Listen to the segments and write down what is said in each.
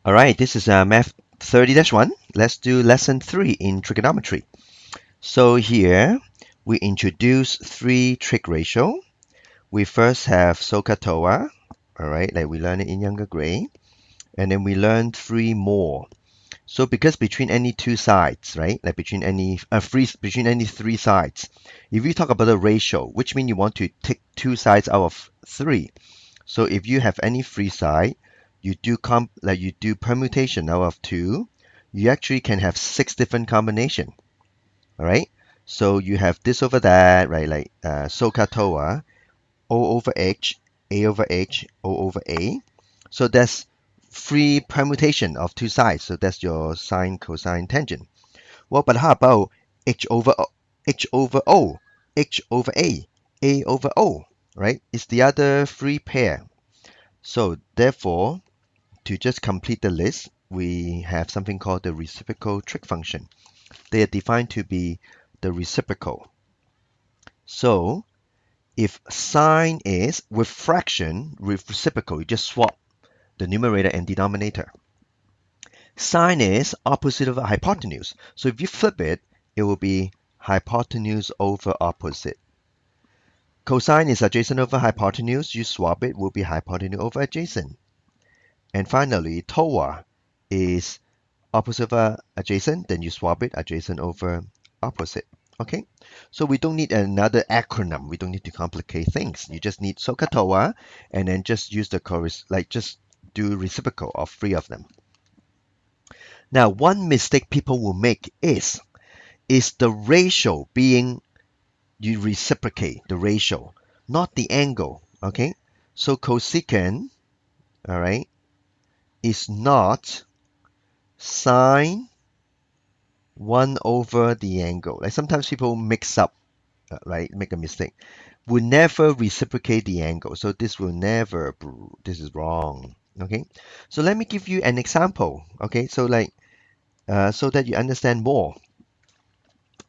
Alright, this is Math 30-1. Let's do lesson 3 in trigonometry. So here we introduce 3 trig ratio. We first have SOHCAHTOA, alright, like we learned it in younger grade. And then we learn 3 more. So because between any two sides, right, like between any three sides, if you talk about a ratio, which means you want to take 2 sides out of 3. So if you have any free side, you do permutation out of 2, you actually can have 6 different combination. All right. So you have this over that, right? Like SOHCAHTOA, O over H, A over H, O over A. So that's free permutation of 2 sides. So that's your sine, cosine, tangent. Well, but how about H over O, H over O, H over A over O, right? It's the other free pair. So therefore, to just complete the list, we have something called the reciprocal trig function. They are defined to be the reciprocal. So if sine is with fraction, with reciprocal, you just swap the numerator and denominator. Sine is opposite of hypotenuse. So if you flip it, it will be hypotenuse over opposite. Cosine is adjacent over hypotenuse. You swap it, will be hypotenuse over adjacent. And finally, TOA is opposite over adjacent, then you swap it, adjacent over opposite. Okay, so we don't need another acronym. We don't need to complicate things. You just need SOHCAHTOA and then just use the just do reciprocal of 3 of them. Now, one mistake people will make is the ratio being, you reciprocate the ratio, not the angle. Okay, so cosecant, all right, is not sine 1 over the angle. Like sometimes people mix up, right? Make a mistake. Will never reciprocate the angle. So this will never, this is wrong. Okay. So let me give you an example. Okay. So like, so that you understand more.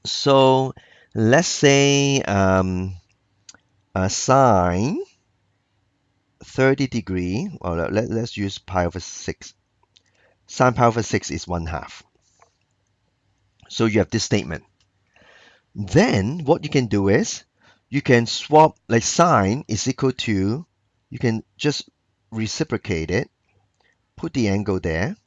So let's say sine 30 degree, or let's use pi over 6. Sine pi over 6 is 1/2. So you have this statement. Then what you can do is you can swap, like sine is equal to, you can just reciprocate it, put the angle there.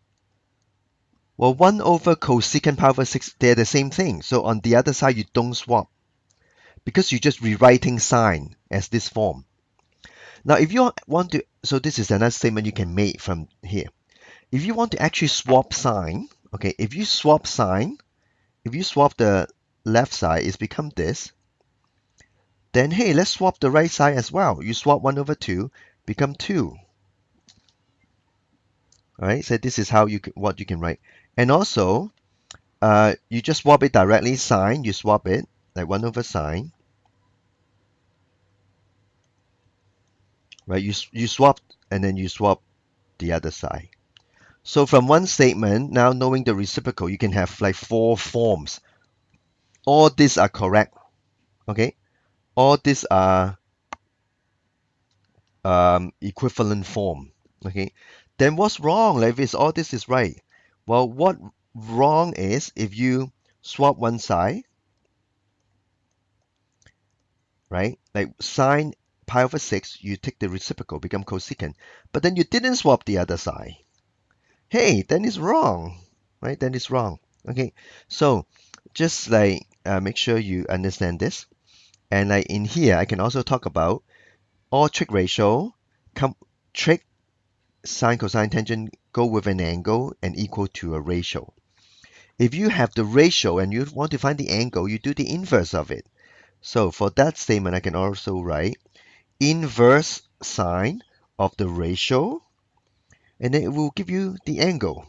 Well, 1 over cosecant pi over 6, they're the same thing. So on the other side, you don't swap because you're just rewriting sine as this form. Now, if you want to, so this is another statement you can make from here. If you want to actually swap sine, okay, if you swap sine, if you swap the left side, it's become this. Then, hey, let's swap the right side as well. You swap 1 over 2, become 2. All right, so this is how what you can write. And also, you just swap it directly. Sine, you swap it, like 1 over sine. Right, you swap, and then you swap the other side. So from one statement, now knowing the reciprocal, you can have like 4 forms. All these are correct. Okay, all these are equivalent form. Okay, then what's wrong? Like if all this is right, well, what wrong is if you swap one side, right? Like sine pi over 6, you take the reciprocal, become cosecant, but then you didn't swap the other side. Hey, then it's wrong, right? Then it's wrong. Okay, so just like make sure you understand this. And like in here, I can also talk about all trig ratio, trig, sine, cosine, tangent go with an angle and equal to a ratio. If you have the ratio and you want to find the angle, you do the inverse of it. So for that statement, I can also write inverse sine of the ratio, and then it will give you the angle.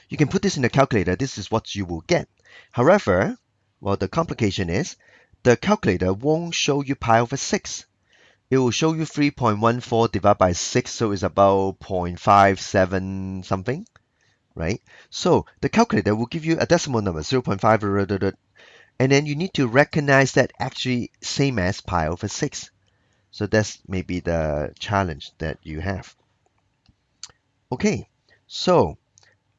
You can put this in the calculator. This is what you will get. However, well, the complication is the calculator won't show you pi over 6. It will show you 3.14 divided by 6, so it's about 0.57 something, right? So the calculator will give you a decimal number, 0.5, and then you need to recognize that actually same as pi over 6. So that's maybe the challenge that you have. Okay, So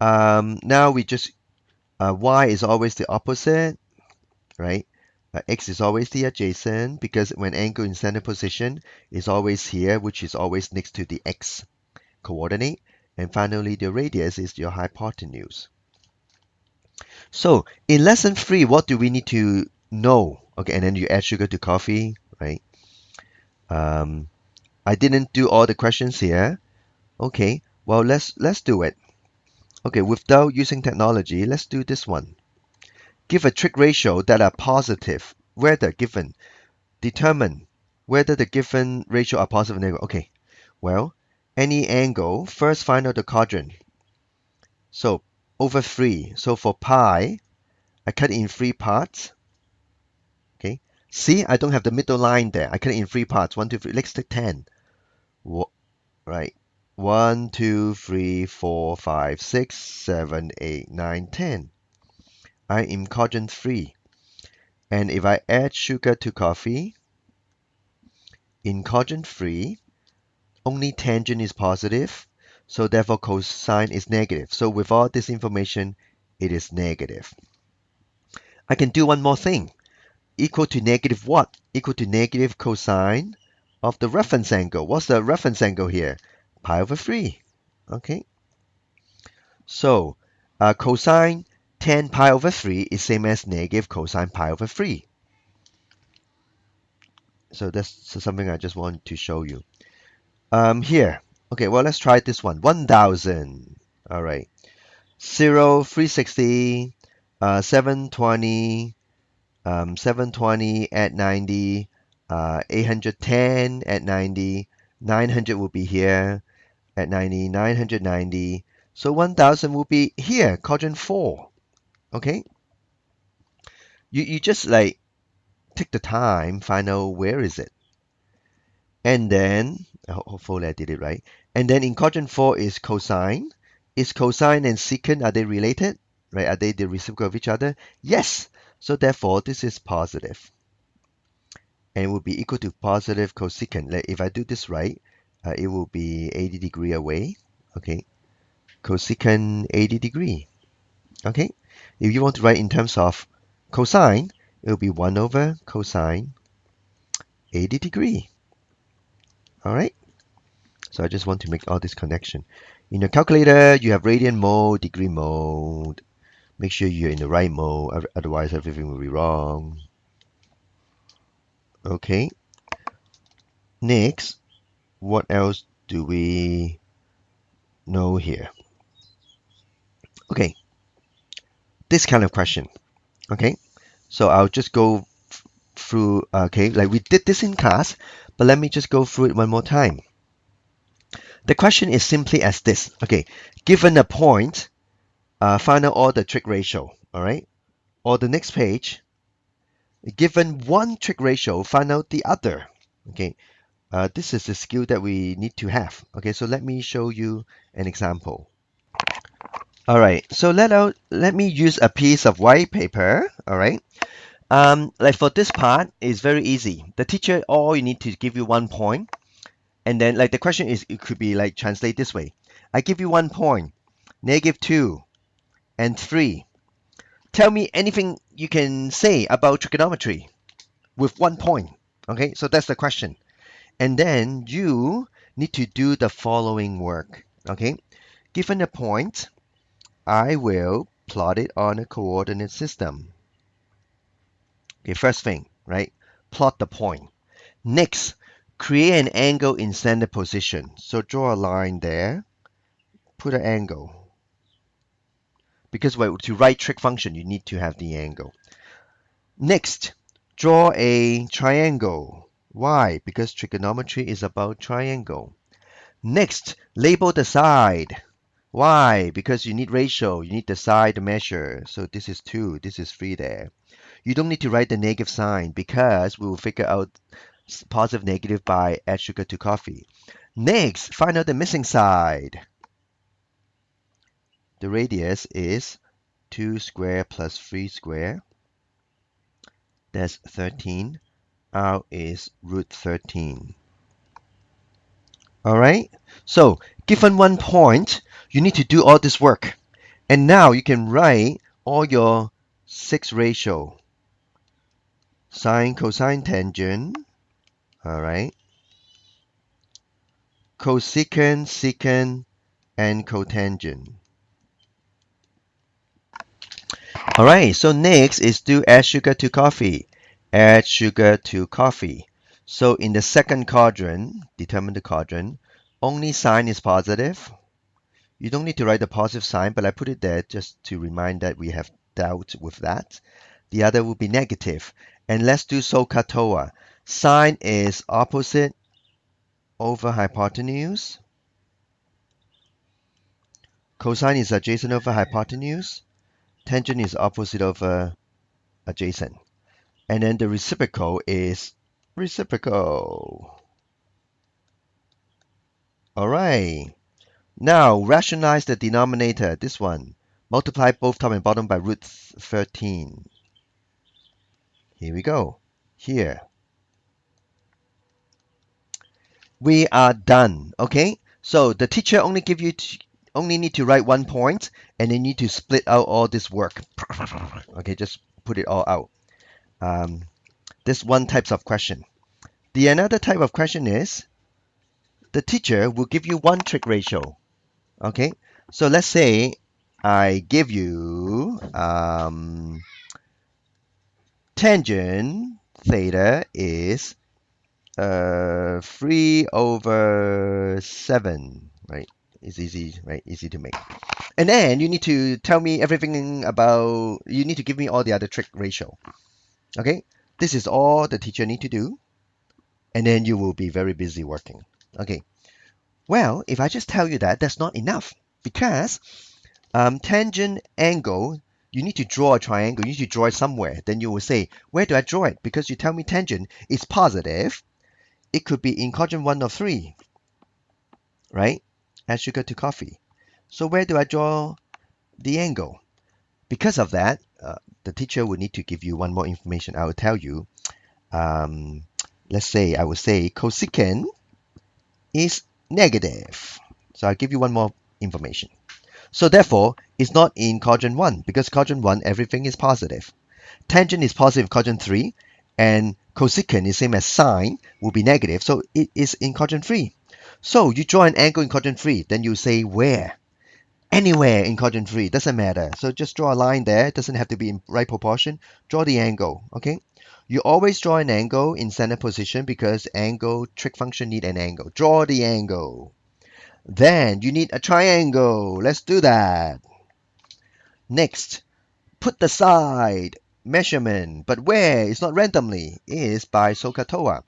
now we just y is always the opposite, right? X is always the adjacent because when angle in center position is always here, which is always next to the x coordinate. And finally, the radius is your hypotenuse. So in lesson 3, what do we need to know? Okay, and then you add sugar to coffee, right? I didn't do all the questions here. Okay, well let's do it. Okay, without using technology, let's do this one. Give a trig ratio that are positive, whether given. Determine whether the given ratio are positive or negative. Okay, well, any angle, first find out the quadrant. So over 3. So for pi, I cut it in 3 parts. Okay, see, I don't have the middle line there. I cut it in 3 parts. 1, 2, 3. Let's take 10. Right. 1, 2, 3, 4, 5, 6, 7, 8, 9, 10. I'm in quadrant 3. And if I add sugar to coffee, in quadrant 3, only tangent is positive, so therefore cosine is negative. So with all this information, it is negative. I can do one more thing. Equal to negative what? Equal to negative cosine of the reference angle. What's the reference angle here? Pi over 3. Okay. So cosine tan pi over 3 is same as negative cosine pi over 3. So that's something I just want to show you. Here. Okay, well, let's try this one. 1,000. All right. 0, 360, 720, 720 at 90, 810 at 90, 900 will be here at 90, 990. So 1,000 will be here, quadrant 4. Okay? You just like take the time, find out where is it. And then, hopefully I did it right. And then in quadrant 4 is cosine. Is cosine and secant, are they related? Right? Are they the reciprocal of each other? Yes. So therefore, this is positive. And it will be equal to positive cosecant. Like if I do this right, it will be 80 degree away. Okay. Cosecant 80 degree. Okay. If you want to write in terms of cosine, it will be 1 over cosine 80 degree. All right. So I just want to make all this connection. In your calculator, you have radian mode, degree mode. Make sure you're in the right mode, otherwise everything will be wrong. Okay. Next, what else do we know here? Okay, this kind of question. Okay, so I'll just go through, okay, like we did this in class, but let me just go through it one more time. The question is simply as this. Okay, given a point, find out all the trig ratio, all right? Or the next page, given one trig ratio, find out the other. Okay, this is a skill that we need to have. Okay, so let me show you an example. All right, so let me use a piece of white paper. All right, like for this part, it's very easy. The teacher, all you need to give you 1 point, and then like the question is, it could be like translate this way. I give you 1 point, -2 and 3. Tell me anything you can say about trigonometry with 1 point. Okay, so that's the question. And then you need to do the following work. Okay, given a point, I will plot it on a coordinate system. Okay, first thing, right? Plot the point. Next, create an angle in center position. So draw a line there, put an angle. Because to write trig function, you need to have the angle. Next, draw a triangle. Why? Because trigonometry is about triangle. Next, label the side. Why? Because you need ratio, you need the side to measure. So this is 2, this is 3 there. You don't need to write the negative sign because we will figure out positive, negative by add sugar to coffee. Next, find out the missing side. The radius is 2 square plus 3 square. That's 13. R is root 13. All right. So given 1 point, You need to do all this work. And now you can write all your 6 ratio. Sine, cosine, tangent. All right. Cosecant, secant, and cotangent. All right, so next is to add sugar to coffee. Add sugar to coffee. So in the second quadrant, determine the quadrant, only sign is positive. You don't need to write the positive sign, but I put it there just to remind that we have doubt with that. The other will be negative. And let's do SOHCAHTOA. Sine is opposite over hypotenuse. Cosine is adjacent over hypotenuse. Tangent is opposite over adjacent. And then the reciprocal is reciprocal. All right. Now rationalize the denominator, this one. Multiply both top and bottom by root 13. Here we go. Here. We are done. Okay. So the teacher only only need to write 1 point, and they need to split out all this work. Okay, just put it all out. This one type of question. The another type of question is the teacher will give you one trig ratio. Okay, so let's say I give you tangent theta is 3 over 7, right? It's easy, right? Easy to make. And then you need to tell me everything about, you need to give me all the other trig ratio. Okay, this is all the teacher need to do, and then you will be very busy working. Okay, well, if I just tell you that, that's not enough, because tangent angle, you need to draw a triangle, you need to draw it somewhere. Then you will say, where do I draw it? Because you tell me tangent is positive, it could be in quadrant 1 or 3, right? Add sugar to coffee. So where do I draw the angle? Because of that, the teacher will need to give you one more information. I will tell you, let's say I will say cosecant is negative. So I'll give you one more information. So therefore, it's not in quadrant 1, because quadrant 1, everything is positive. Tangent is positive in quadrant 3, and cosecant is same as sine, will be negative, so it is in quadrant 3. So you draw an angle in quadrant 3, then you say where? Anywhere in quadrant 3, doesn't matter. So just draw a line there, it doesn't have to be in right proportion. Draw the angle, okay? You always draw an angle in center position because angle, trig function need an angle. Draw the angle. Then you need a triangle. Let's do that. Next, put the side measurement, but where? It's not randomly. It is by SOHCAHTOA.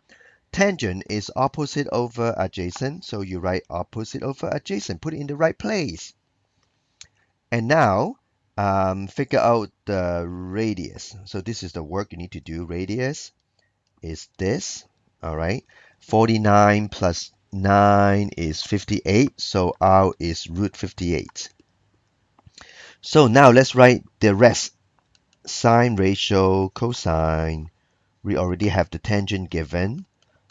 Tangent is opposite over adjacent, so you write opposite over adjacent. Put it in the right place. And now, figure out the radius. So this is the work you need to do. Radius is this, all right? 49 plus 9 is 58, so R is root 58. So now let's write the rest. Sine ratio, cosine. We already have the tangent given.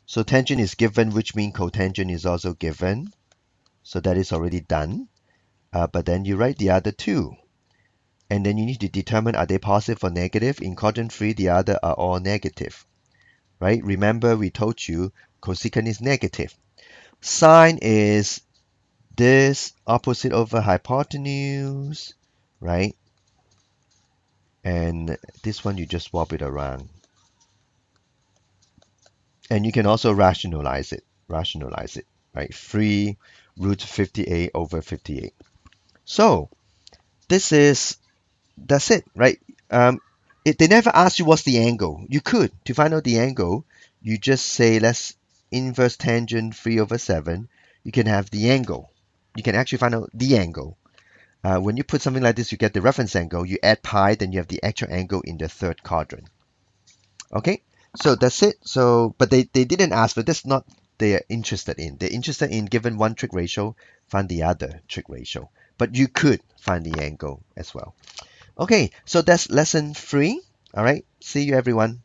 So tangent is given, which means cotangent is also given. So that is already done. But then you write the other two. And then you need to determine, are they positive or negative? In quadrant 3, the other are all negative. Right? Remember, we told you cosecant is negative. Sine is this opposite over hypotenuse, right? And this one, you just swap it around. And you can also rationalize it, right? 3 root 58 over 58. So that's it, right? They never ask you what's the angle. You could, to find out the angle, you just say, let's inverse tangent 3 over 7. You can have the angle. You can actually find out the angle. When you put something like this, you get the reference angle. You add pi, then you have the actual angle in the third quadrant. Okay, so that's it. So, but they didn't ask, but that's not they're interested in. They're interested in, given one trig ratio, find the other trig ratio. But you could find the angle as well. Okay, so that's lesson 3. All right, see you everyone.